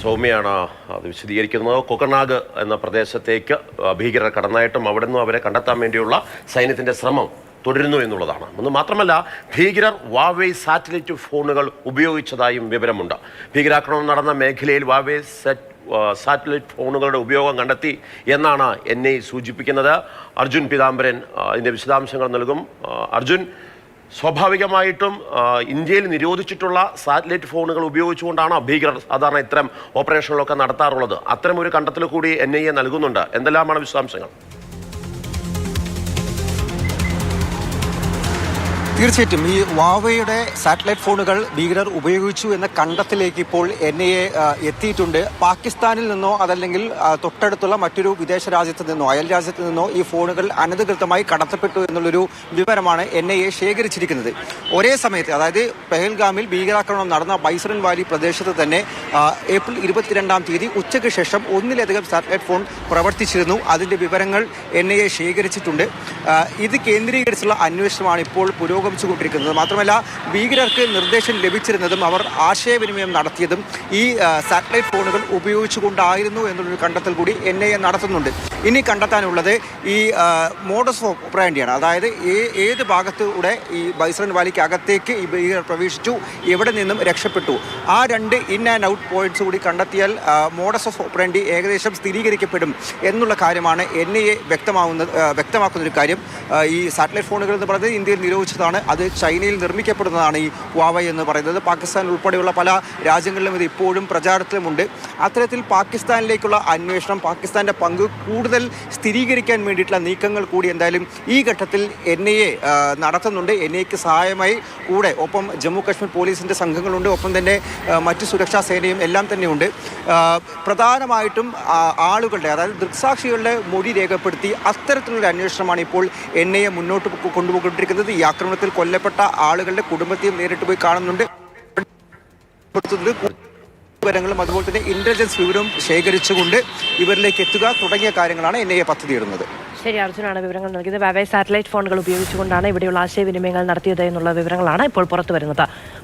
സൗമ്യയാണ് അത് വിശദീകരിക്കുന്നത്. കൊക്കനാഗ് എന്ന പ്രദേശത്തേക്ക് ഭീകരർ കടന്നായിട്ടും അവിടെ നിന്നും അവരെ കണ്ടെത്താൻ വേണ്ടിയുള്ള സൈന്യത്തിൻ്റെ ശ്രമം തുടരുന്നു എന്നുള്ളതാണ്. ഒന്ന് മാത്രമല്ല, ഭീകരർ വാവേ സാറ്റലൈറ്റ് ഫോണുകൾ ഉപയോഗിച്ചതായും വിവരമുണ്ട്. ഭീകരാക്രമണം നടന്ന മേഖലയിൽ വാവേ സാറ്റലൈറ്റ് ഫോണുകളുടെ ഉപയോഗം കണ്ടെത്തി എന്നാണ് എന്നെ സൂചിപ്പിക്കുന്നത്. അർജുൻ പീതാംബരൻ ഇതിൻ്റെ വിശദാംശങ്ങൾ നൽകും. അർജുൻ, സ്വാഭാവികമായിട്ടും ഇന്ത്യയിൽ നിരോധിച്ചിട്ടുള്ള സാറ്റലൈറ്റ് ഫോണുകൾ ഉപയോഗിച്ചുകൊണ്ടാണ് ഭീകരർ സാധാരണ ഇത്തരം ഓപ്പറേഷനുകളൊക്കെ നടത്താറുള്ളത്. അത്തരമൊരു കണ്ടെത്തൽ കൂടി NIA നൽകുന്നുണ്ട്. എന്തെല്ലാമാണ് വിശദാംശങ്ങൾ? തീർച്ചയായിട്ടും ഈ വാവയുടെ സാറ്റലൈറ്റ് ഫോണുകൾ ഭീകരർ ഉപയോഗിച്ചു എന്ന കണ്ടെത്തലിലേക്ക് ഇപ്പോൾ NIA എത്തിയിട്ടുണ്ട്. പാകിസ്ഥാനിൽ നിന്നോ അതല്ലെങ്കിൽ തൊട്ടടുത്തുള്ള മറ്റൊരു വിദേശ രാജ്യത്ത് നിന്നോ അയൽ രാജ്യത്ത് നിന്നോ ഈ ഫോണുകൾ അനധികൃതമായി കടത്തപ്പെട്ടു എന്നുള്ളൊരു വിവരമാണ് NIA ശേഖരിച്ചിരിക്കുന്നത്. ഒരേ സമയത്ത്, അതായത് പെഹൽഗാമിൽ ഭീകരാക്രമണം നടന്ന ബൈസറൻ വാലി പ്രദേശത്ത് തന്നെ ഏപ്രിൽ 22-ാം തീയതി ഉച്ചയ്ക്ക് ശേഷം ഒന്നിലധികം സാറ്റലൈറ്റ് ഫോൺ പ്രവർത്തിച്ചിരുന്നു. അതിന്റെ വിവരങ്ങൾ NIA ശേഖരിച്ചിട്ടുണ്ട്. ഇത് കേന്ദ്രീകരിച്ചുള്ള അന്വേഷണമാണ് ഇപ്പോൾ പുരോഗമിച്ചുകൊണ്ടിരിക്കുന്നത്. മാത്രമല്ല, ഭീകരർക്ക് നിർദ്ദേശം ലഭിച്ചിരുന്നതും അവർ ആശയവിനിമയം നടത്തിയതും ഈ സാറ്റലൈറ്റ് ഫോണുകൾ ഉപയോഗിച്ചുകൊണ്ടായിരുന്നു എന്നുള്ളൊരു കണ്ടെത്തൽ കൂടി NIA നടത്തുന്നുണ്ട്. ഇനി കണ്ടെത്താനുള്ളത് ഈ മോഡസ് ഓപ്പറാൻഡിയാണ്. അതായത് ഏത് ഭാഗത്തൂടെ ഈ ബൈസറൻ വാലിക്ക് അകത്തേക്ക് ഈ ഭീകരർ പ്രവേശിച്ചു, എവിടെ നിന്നും രക്ഷപ്പെട്ടു, ആ രണ്ട് ഇൻ ആൻഡ് ഔട്ട് പോയിന്റ്സ് കൂടി കണ്ടെത്തിയാൽ മോഡസ് ഓഫ് ഓപ്പറാൻഡി ഏകദേശം സ്ഥിരീകരിക്കപ്പെടും എന്നുള്ള കാര്യമാണ് NIA വ്യക്തമാക്കുന്നൊരു കാര്യം. ഈ സാറ്റലൈറ്റ് ഫോണുകൾ എന്ന് പറയുന്നത് ഇന്ത്യയിൽ നിരോധിച്ചതാണ്. അത് ചൈനയിൽ നിർമ്മിക്കപ്പെടുന്നതാണ് ഈ ഹുവാവേ എന്ന് പറയുന്നത്. പാകിസ്ഥാൻ ഉൾപ്പെടെയുള്ള പല രാജ്യങ്ങളിലും ഇത് ഇപ്പോഴും പ്രചാരത്തിലുമുണ്ട്. അത്തരത്തിൽ പാകിസ്ഥാനിലേക്കുള്ള അന്വേഷണം, പാകിസ്ഥാന്റെ പങ്ക് കൂടുതൽ സ്ഥിരീകരിക്കാൻ വേണ്ടിയിട്ടുള്ള നീക്കങ്ങൾ കൂടി എന്തായാലും ഈ ഘട്ടത്തിൽ NIA നടത്തുന്നുണ്ട്. NIAക്ക് സഹായമായി കൂടെ ഒപ്പം ജമ്മു കാശ്മീർ പോലീസിന്റെ സംഘങ്ങളുണ്ട്, ഒപ്പം തന്നെ മറ്റു സുരക്ഷാ സേനയും എല്ലാം തന്നെയുണ്ട്. പ്രധാനമായിട്ടും ആളുകളുടെ, അതായത് ദൃക്സാക്ഷികളുടെ മൊഴി രേഖപ്പെടുത്തി അത്തരത്തിലുള്ള അന്വേഷണമാണ് ഇപ്പോൾ NIA മുന്നോട്ട് കൊണ്ടുപോയിക്കൊണ്ടിരിക്കുന്നത്. ഈ ആക്രമണത്തിൽ കൊല്ലപ്പെട്ട ആളുകളുടെ കുടുംബത്തെയും നേരിട്ട് പോയി കാണുന്നുണ്ട്. വിവരങ്ങളും അതുപോലെ തന്നെ ഇന്റലിജൻസ് വിവരവും ശേഖരിച്ചുകൊണ്ട് ഇവരിലേക്ക് എത്തുക തുടങ്ങിയ കാര്യങ്ങളാണ് NIA പദ്ധതിയിടുന്നത്. ശരി, അർജുനാണ് വിവരങ്ങൾ നൽകിയത്. വാവേ സാറ്റലൈറ്റ് ഫോണുകൾ ഉപയോഗിച്ചുകൊണ്ടാണ് ഇവിടെയുള്ള ആശയവിനിമയങ്ങൾ നടത്തിയത് എന്നുള്ള വിവരങ്ങളാണ് ഇപ്പോൾ പുറത്തു വരുന്നത്.